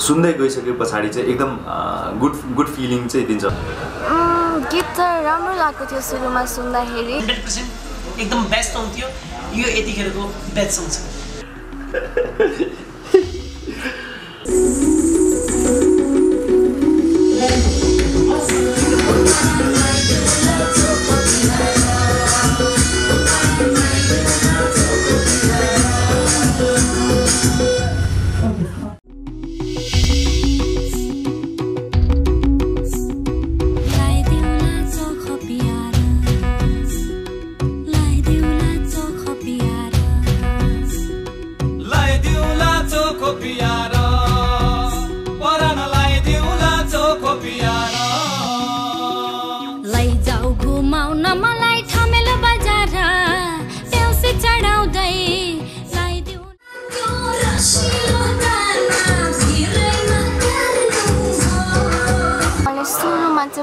सुन्दै गइसके पछाडि चाहिँ एकदम गुड फिलिङ चाहिँ दिन्छ। गीत त राम्रो लागेको थियो सुरुमा सुन्दाखेरि 100% एकदम बेस्ट आउँथ्यो यो यतिखेरको बेस्ट सङ छ।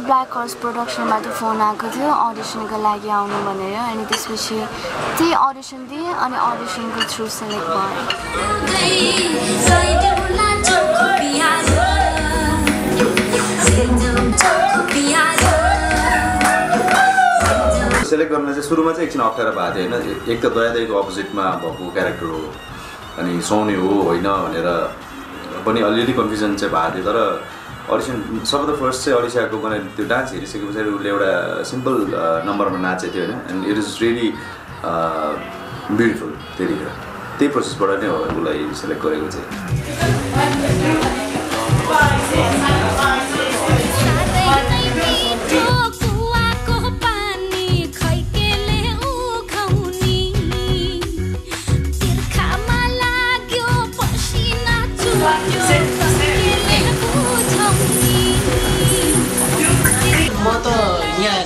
ब्ल्याक हर्स प्रोडक्सनबाट फोन आएको थियो अडिसनको लागि आउनु भनेर अनि त्यसपछि त्यही अडिसन दिएँ अनि अडिसनको थ्रु सेलेक्ट भएँ। सेलेक्ट गर्न चाहिँ सुरुमा चाहिँ एकछिन अप्ठ्यारो भएको थियो होइन। एक त दयादाईको अपोजिटमा भएको क्यारेक्टर हो अनि सुहाउने हो होइन भनेर पनि अलिअलि कन्फ्युजन चाहिँ भएको थियो। तर अडिसन सबभन्दा फर्स्ट चाहिँ अडिसाको बनाए त्यो डान्स हेरिसके पछाडि उसले एउटा सिम्पल नम्बरमा नाचेको थियो होइन। And it is really beautiful. त्यतिखेर त्यही प्रोसेसबाट नै हो उसलाई सेलेक्ट गरेको चाहिँ।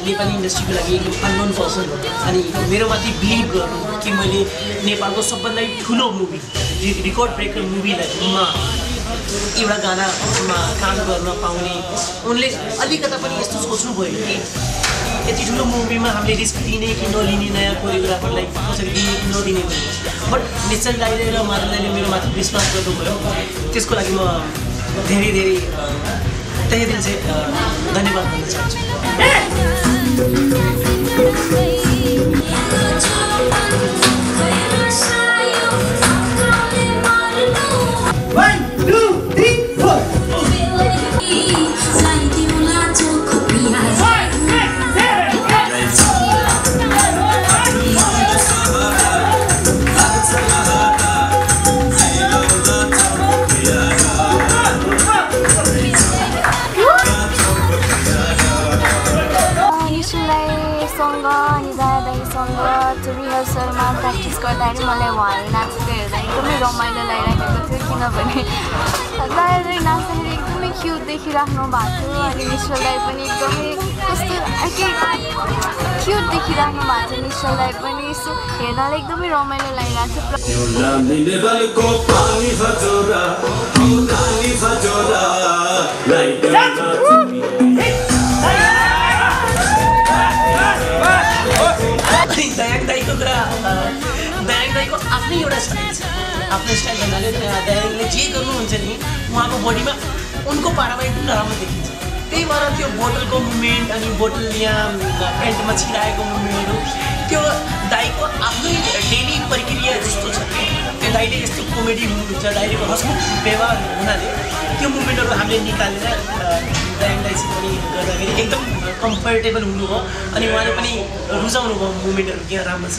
नेपाली इन्डस्ट्रीको लागि एकदम अननोन पर्सन हो अनि मेरो माथि बिलिभ गर्नु कि मैले नेपालको सबभन्दा ठुलो मुभी रिकर्ड ब्रेकर मुभीलाई एउटा गानामा काम गर्न पाउने उनले अलिकता पनि यस्तो सोच्नु भयो कि यति ठुलो मुभीमा हामीले रिस्क दिने कि नलिने नयाँ कोरियोग्राफरलाई कसरी दिने कि नदिने भने बट निश्चल दाइले र माधव दाइले मेरो माथि विश्वास गर्नुभयो। त्यसको लागि म धेरै धेरै तहे दिल से धन्यवाद भन्न चाहन्छु। रिहर्सलमा प्र्याक्टिस गर्दाखेरि मलाई उहाँहरू नाचेको हेर्दा एकदमै रमाइलो लागिरहेको थियो किनभने दाइले नाच्दाखेरि एकदमै क्युट देखिराख्नु भएको थियो अनि निश्चल दाइ पनि एकदमै कस्तो क्युट देखिराख्नु भएको थियो। निश्चल दाइ पनि यसो हेर्नलाई एकदमै रमाइलो लागिरहेको थियो। दयाङ दाईको आफ्नै एउटा स्टाइल छ। आफ्नो स्टाइल भन्नाले दयाङले जे गर्नुहुन्छ नि उहाँको बडीमा उनको पारामा एकदम राम्रो देखिन्छ। त्यही भएर त्यो बोतलको मुभमेन्ट अनि बोतल यहाँ पेन्टमा छिराएको मुभमेन्टहरू त्यो दाईको आफ्नै डेली प्रक्रिया जस्तो छ। त्यो दाईले यस्तो कमेडी हुनुहुन्छ, दाईको हँसमुख व्यवहार हुनाले त्यो मुभमेन्टहरू हामीले निकालेर दयाङ दाईसित पनि गर्दाखेरि एकदम कम्फर्टेबल हुनुभयो अनि उहाँले पनि रुचाउनु भयो मुभमेन्टहरू क्या राम्रो छ।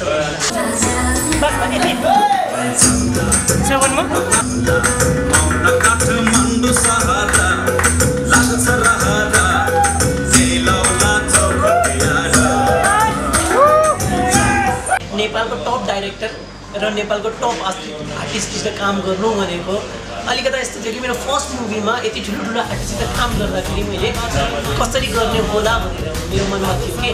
नेपालको टप डाइरेक्टर र नेपालको टप आर्टिस्टसित काम गर्नु भनेको अलिकता यस्तो थियो कि मेरो फर्स्ट मुभीमा यति ठुलो आर्टिस्टसित काम गर्दाखेरि मैले कसरी गर्ने होला भनेर मेरो मनमा थियो कि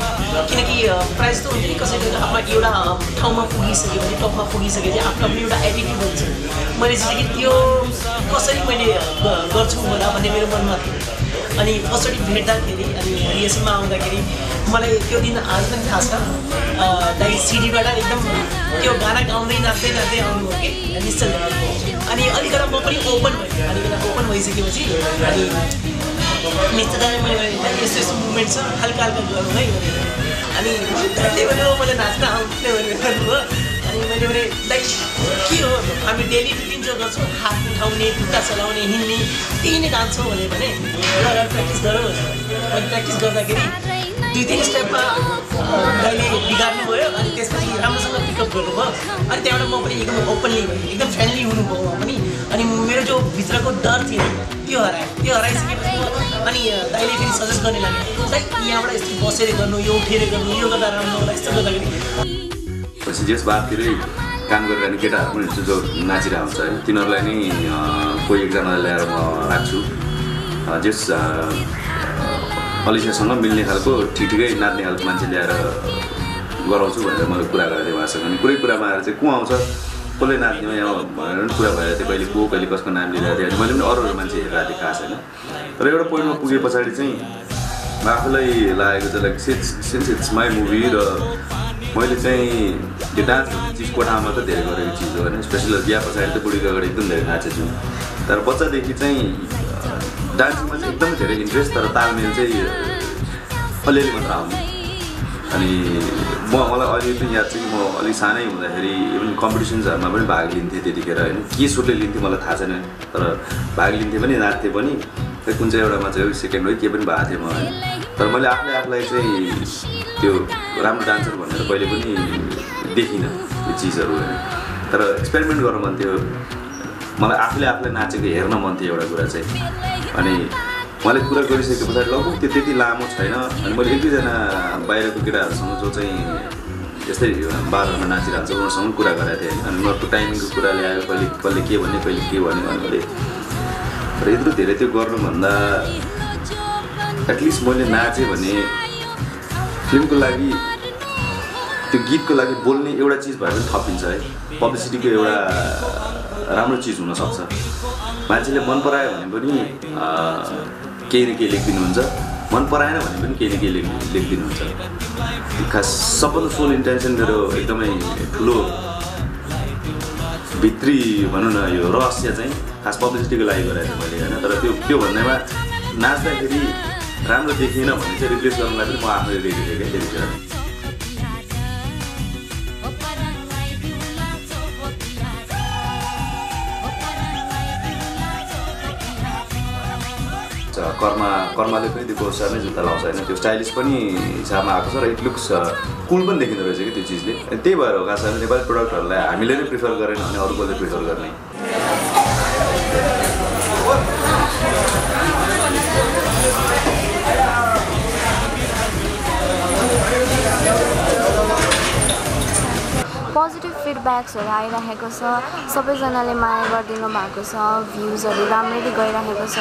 किनकि प्रायः जस्तो हुन्छ नि कसैले आफ्नो एउटा ठाउँमा पुगिसक्यो भने टपमा पुगिसकेपछि आफ्नो एउटा एटिट्युड हुन्छ। मैले चाहिँ कि त्यो कसरी मैले गर्छु होला भन्ने मेरो मनमा थियो। अनि फर्स्टचोटि भेट्दाखेरि अनि रिहर्सलमा आउँदाखेरि मलाई त्यो दिन आज पनि थाहा छ दाइ सिडीबाट एकदम त्यो गाना गाउँदै नाच्दै नाच्दै आउनुभयो कि निश्चल अनि अलिकता म पनि ओपन भयो अलिकता ओपन भइसकेपछि अनि निश्चल दाइले मैले यस्तो यस्तो मुभमेन्ट छ हल्का हल्का गरौँ है अनि त्यही भएर मलाई नाच्न आउँथ्यो भनेर भन्नुभयो अनि मैले भने दाइ के हो हामी डेली रुटिन जो गर्छौँ हात उठाउने खुट्टा चलाउने हिँड्ने त्यही नै गान्छौँ भने प्र्याक्टिस गरौँ अनि प्र्याक्टिस गर्दाखेरि 2-3 स्टेपमा दाइले बिगार्नु भयो अनि त्यसपछि राम्रोसँग पिकअप गर्नुभयो अनि त्यहाँबाट म पनि एकदम ओपनली भयो एकदम फ्रेन्डली हुनुभयो पनि अनि मेरो जो भित्रको डर थियो त्यो हराइसकेपछि अनि दाइले फेरि सजेस्ट गर्ने लाग्यो दाइ यहाँबाट यस्तो बसेर गर्नु यो उठेर गर्नु यो गर्दा राम्रो होला यस्तो गर्दाखेरि पछि जस बादतिरै काम गरिरहने केटाहरू पनि हुन्छ जो नाचिरहेको हुन्छ होइन तिनीहरूलाई नै कोही एकजनालाई ल्याएर म राख्छु जस अलिसासँग मिल्ने खालको ठिकै नाच्ने खालको मान्छे ल्याएर गराउँछु भनेर मैले कुरा गरेको थिएँ उहाँसँग अनि कुरामा आएर चाहिँ को आउँछ कसले नाच्ने यहाँ भनेर पनि कुरा भइरहेको थियो कहिले को कहिले कसको नाम लिइरहेको थिएँ अनि मैले पनि अरू मान्छे हेरिरहेको थिएँ खास होइन तर एउटा पोइन्टमा पुगे पछाडि चाहिँ आफूलाई लागेको चाहिँ like since it's my movie र मैले चाहिँ त्यो डान्स चिज कोठामा मात्रै धेरै गरेको चिज हो होइन स्पेसली बिहा पछाडि त बुढीको अगाडि एकदम धेरै नाचेको छु तर बच्चादेखि चाहिँ डान्सिङमा चाहिँ एकदमै धेरै इन्ट्रेस्ट तर तालमेल चाहिँ अलिअलि मात्र आउने अनि मलाई अहिले पनि याद छ कि म अलिक सानै हुँदाखेरि इभन कम्पिटिसन्सहरूमा पनि भाग लिन्थेँ त्यतिखेर होइन के सुरले लिन्थेँ मलाई थाहा छैन तर भाग लिन्थेँ पनि नाच्थेँ पनि कुन चाहिँ एउटामा चाहिँ सेकेन्ड हो के पनि भएको थिएँ म होइन तर मैले आफूलाई चाहिँ त्यो राम्रो डान्सर भनेर कहिले पनि देखिनँ त्यो चिजहरू होइन तर एक्सपेरिमेन्ट गर्न मन थियो मलाई आफूलाई नाचेको हेर्न मन थियो एउटा कुरा चाहिँ अनि मैले कुरा गरिसके पछाडि लगभग त्यो त्यति लामो छैन अनि मैले 1-2जना बाहिरको केटाहरूसँग जो चाहिँ यस्तै बारहरूमा नाचिरहन्छ उनीहरूसँग कुरा गरेको थिएँ होइन अनि उनीहरूको टाइमिङको कुरा ल्यायो कहिले के भन्ने कहिले के भन्ने मैले तर यत्रो धेरै त्यो गर्नुभन्दा एटलिस्ट मैले नाचेँ भने फिल्मको लागि त्यो गीतको लागि बोल्ने एउटा चिज भए पनि थपिन्छ है पब्लिसिटीको एउटा राम्रो चिज हुनसक्छ मान्छेले मन परायो भने पनि केही न केही लेखिदिनुहुन्छ मन पराएन भने पनि केही न केही लेखिदिनुहुन्छ खास सबभन्दा सोल इन्टेन्सन मेरो एकदमै ठुलो भित्री भनौँ न यो रहस्य चाहिँ खास पब्लिसिटीको लागि गरेको थिएँ मैले होइन तर त्यो भन्दैमा नाच्दाखेरि राम्रो देखिएन भने चाहिँ रिप्लेस गर्नलाई पनि म आफैले रेडी थिएँ क्या त्यतिखेर कर्माले पनि त्यो गोसार नै जुत्ता लाउँछ होइन त्यो स्टाइलिस पनि हिसाबमा आएको छ र इट लुक्स कुल पनि देखिँदो रहेछ कि त्यो चिजले त्यही भएर हो खास हामी नेपाली प्रडक्टहरूलाई हामीले नै प्रिफर गरेन भने अरू कसले प्रिफर गर्ने पोजिटिभ फिडब्याक्सहरू आइरहेको छ सबैजनाले माया गरिदिनु भएको छ भ्युजहरू राम्ररी गइरहेको छ